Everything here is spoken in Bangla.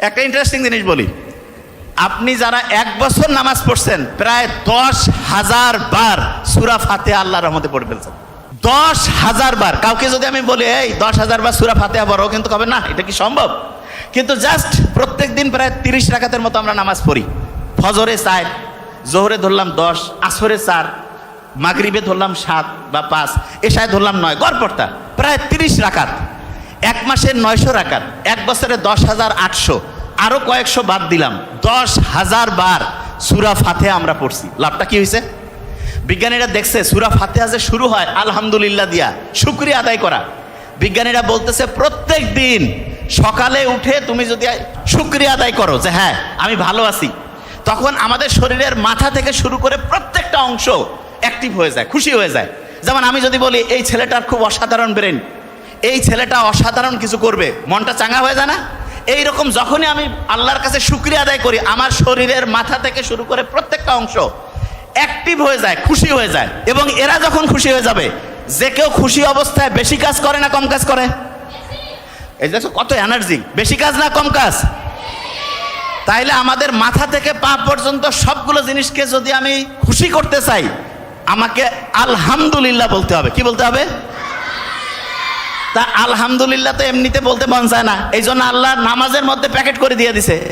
একটা ইন্টারেস্টিং জিনিস বলি, আপনি যারা 1 বছর নামাজ পড়ছেন প্রায় 10,000 বার সূরা ফাতিহা আল্লাহর রহমতে পড়ে ফেলছেন। 10,000 বার। কাউকে যদি আমি বলি এই 10,000 বার সূরা ফাতিহা পড়ো, কিন্তু কবে না এটা কি সম্ভব? কিন্তু জাস্ট প্রত্যেক দিন প্রায় 30 রাকাতের মতো আমরা নামাজ পড়ি। ফজরে 4, জোহরে ধরলাম 10, আসরে 4, মাগরিবে ধরলাম 7 বা 5, এশায় ধরলাম 9, গড়পড়তা প্রায় 30 রাকাত। 1 মাসে 900 রাকাত, 1 বছরে 10,800, আরো কয়েকশো বাদ দিলাম, 10,000 বার সূরা ফাতিহা আমরা পড়ছি। লাভটা কি হয়েছে? বিজ্ঞানীরা দেখছে সূরা ফাতিহা যে শুরু হয় আলহামদুলিল্লাহ দিয়া, শুকরিয়া আদায় করা। বিজ্ঞানীরা বলতেছে প্রত্যেক দিন সকালে উঠে তুমি যদি শুকরিয়া আদায় করো যে হ্যাঁ আমি ভালো আছি, তখন আমাদের শরীরের মাথা থেকে শুরু করে প্রত্যেকটা অংশ অ্যাক্টিভ হয়ে যায়, খুশি হয়ে যায়। যেমন আমি যদি বলি এই ছেলেটার খুব অসাধারণ ব্রেন, এই ছেলেটা অসাধারণ কিছু করবে, মনটা চাঙ্গা হয়ে যায় না? এইরকম যখনই আমি আল্লাহর কাছে শুকরিয়া আদায় করি, আমার শরীরের মাথা থেকে শুরু করে প্রত্যেকটা অংশ অ্যাক্টিভ হয়ে যায়, খুশি হয়ে যায়। এবং এরা যখন খুশি হয়ে যাবে, যে কেউ খুশি অবস্থায় বেশি কাজ করে না কম কাজ করে? এই দেখো কত এনার্জি, বেশি কাজ না কম কাজ? তাইলে আমাদের মাথা থেকে পা পর্যন্ত সবগুলো জিনিসকে যদি আমি খুশি করতে চাই, আমাকে আলহামদুলিল্লাহ বলতে হবে। কি বলতে হবে? তা আলহামদুলিল্লাহ তো এমনিতে বলতে মন চায় না, এই জন্য আল্লাহ নামাজের মধ্যে প্যাকেট করে দিয়ে দিছে।